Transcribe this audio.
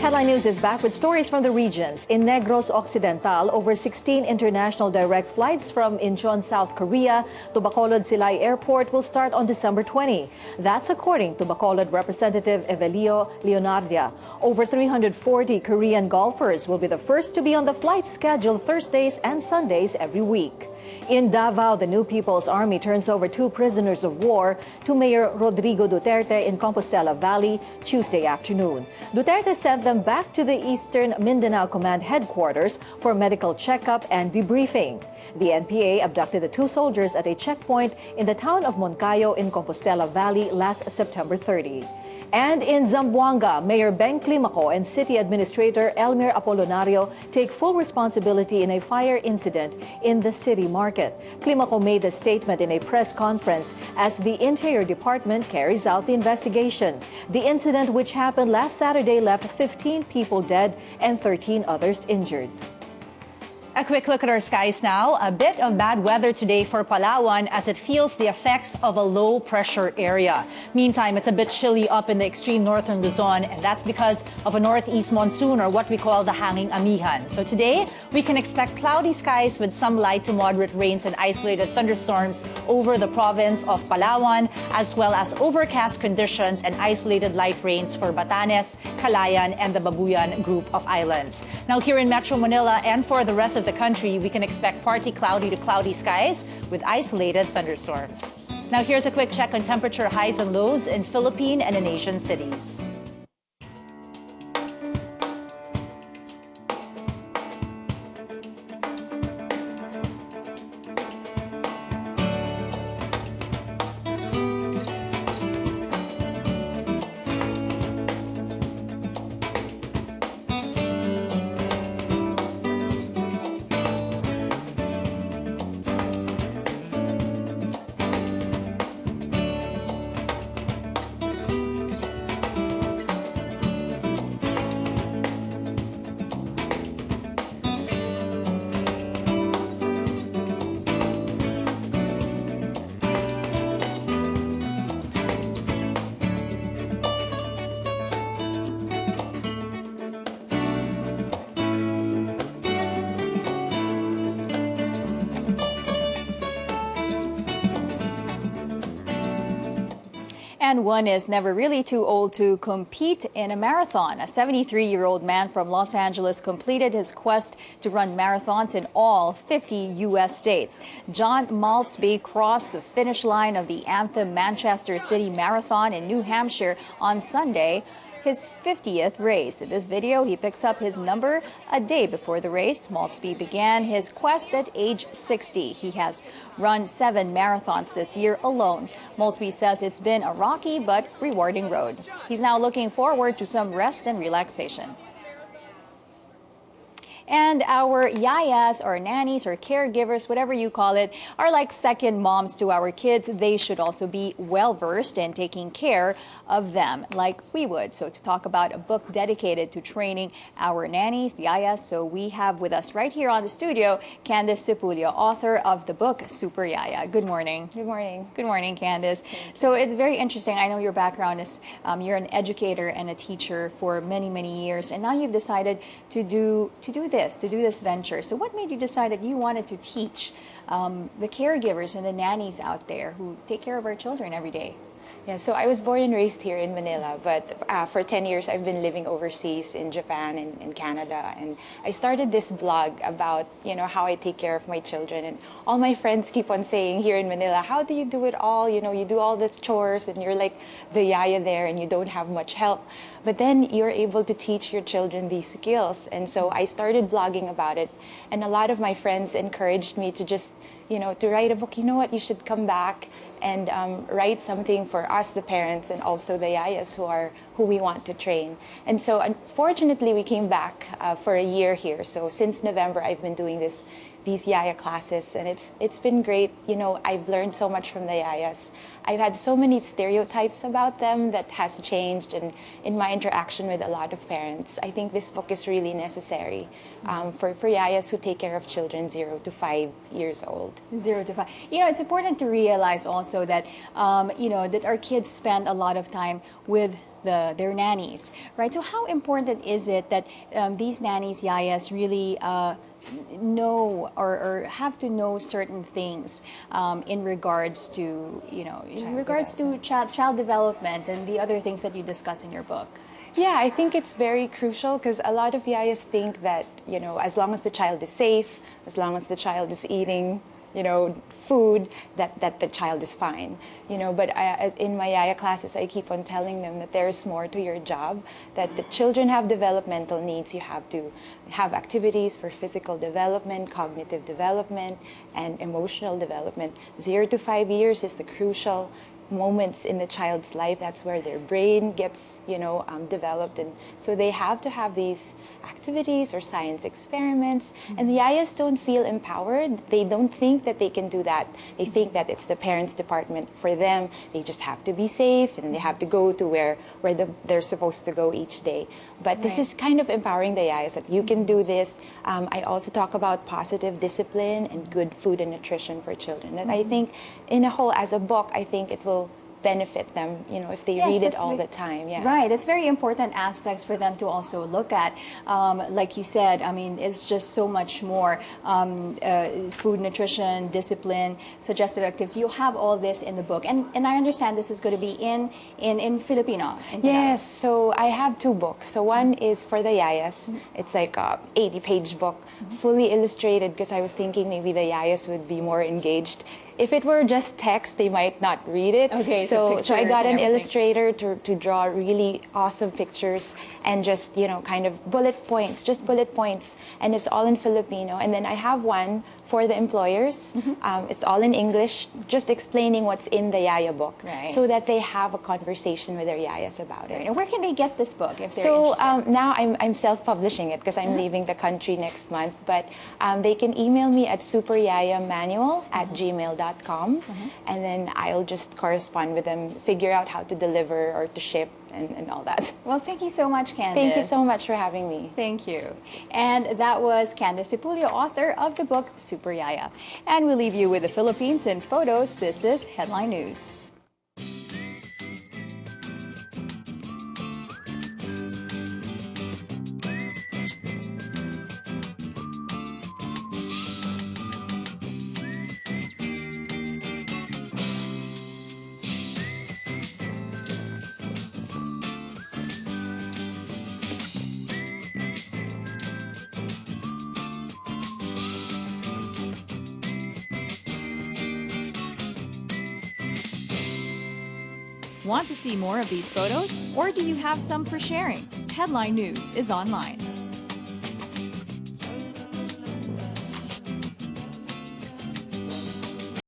Headline News is back with stories from the regions. In Negros Occidental, over 16 international direct flights from Incheon, South Korea to Bacolod Silay Airport will start on December 20. That's according to Bacolod Representative Evelio Leonardia. Over 340 Korean golfers will be the first to be on the flight scheduled Thursdays and Sundays every week. In Davao, the New People's Army turns over 2 prisoners of war to Mayor Rodrigo Duterte in Compostela Valley Tuesday afternoon. Duterte sent them back to the Eastern Mindanao Command headquarters for medical checkup and debriefing. The NPA abducted the 2 soldiers at a checkpoint in the town of Moncayo in Compostela Valley last September 30. And in Zamboanga, Mayor Beng Climaco and City Administrator Elmer Apolonario take full responsibility in a fire incident in the city market. Climaco made the statement in a press conference as the Interior Department carries out the investigation. The incident, which happened last Saturday, left 15 people dead and 13 others injured. A quick look at our skies now. A bit of bad weather today for Palawan as it feels the effects of a low pressure area. Meantime, it's a bit chilly up in the extreme northern Luzon, and that's because of a northeast monsoon, or what we call the hanging amihan. So today, we can expect cloudy skies with some light to moderate rains and isolated thunderstorms over the province of Palawan, as well as overcast conditions and isolated light rains for Batanes, Calayan, and the Babuyan group of islands. Now here in Metro Manila and for the rest of the country, we can expect partly cloudy to cloudy skies with isolated thunderstorms. Now here's a quick check on temperature highs and lows in Philippine and in Asian cities. And one is never really too old to compete in a marathon. A 73-year-old man from Los Angeles completed his quest to run marathons in all 50 U.S. states. John Maltzby crossed the finish line of the Anthem Manchester City Marathon in New Hampshire on Sunday, his 50th race. In this video, he picks up his number a day before the race. Maltzby began his quest at age 60. He has run 7 marathons this year alone. Maltzby says it's been a rocky but rewarding road. He's now looking forward to some rest and relaxation. And our yayas or nannies or caregivers, whatever you call it, are like second moms to our kids. They should also be well-versed in taking care of them like we would. So to talk about a book dedicated to training our nannies, the yayas, so we have with us right here on the studio, Candice Cipulio, author of the book Super Yaya. Good morning. Good morning. Good morning, Candice. So it's very interesting. I know your background is you're an educator and a teacher for many, many years, and now you've decided to do this venture. So what made you decide that you wanted to teach the caregivers and the nannies out there who take care of our children every day? Yeah, so I was born and raised here in Manila, but for 10 years I've been living overseas in Japan and in Canada, and I started this blog about, you know, how I take care of my children, and all my friends keep on saying here in Manila, how do you do it all? You know, you do all the chores and you're like the yaya there and you don't have much help. But then you're able to teach your children these skills, and so I started blogging about it, and a lot of my friends encouraged me to just, you know, to write a book. You know what, you should come back and write something for us, the parents, and also the yayas who we want to train. And so unfortunately, we came back for a year here. So since November, I've been doing these yaya classes, and it's been great. You know, I've learned so much from the yayas. I've had so many stereotypes about them that has changed, and in my interaction with a lot of parents, I think this book is really necessary for yayas who take care of children 0 to 5 years old. 0 to 5. You know, it's important to realize also that, you know, that our kids spend a lot of time with their nannies, right? So how important is it that these nannies, yayas, really know or have to know certain things in regards to, child development and the other things that you discuss in your book? Yeah, I think it's very crucial because a lot of yayas think that, as long as the child is safe, as long as the child is eating, food, that the child is fine. But in my yaya classes, I keep on telling them that there's more to your job, that the children have developmental needs. You have to have activities for physical development, cognitive development, and emotional development. 0 to 5 years is the crucial moments in the child's life. That's where their brain gets, developed, and so they have to have these activities or science experiments. And the yayas don't feel empowered. They don't think that they can do that. They think that it's the parents' department for them. They just have to be safe and they have to go to where they're supposed to go each day. But this is kind of empowering the yayas that you can do this. I also talk about positive discipline and good food and nutrition for children. And I think in a whole, as a book, I think it will benefit them, if they read it all the time. Yeah. Right. It's very important aspects for them to also look at. Like you said, I mean, it's just so much more. Food, nutrition, discipline, suggested activities. You have all this in the book. And I understand this is going to be in Filipino. Yes. So I have 2 books. So one is for the yayas. It's like a 80-page book, fully illustrated, because I was thinking maybe the yayas would be more engaged. If it were just text, they might not read it. Okay, so I got an illustrator to draw really awesome pictures and just, kind of bullet points, and it's all in Filipino. And then I have one for the employers. It's all in English, just explaining what's in the yaya book, so that they have a conversation with their yayas about it. Right. And where can they get this book if they're interested? Now I'm self-publishing it because I'm leaving the country next month. But they can email me at superyayamanual@gmail.com, and then I'll just correspond with them, figure out how to deliver or to ship and all that. Well, thank you so much, Candice. Thank you so much for having me. Thank you. And that was Candice Ipulio, author of the book Super Yaya. And we'll leave you with the Philippines in photos. This is Headline News. Want to see more of these photos? Or do you have some for sharing? Headline News is online.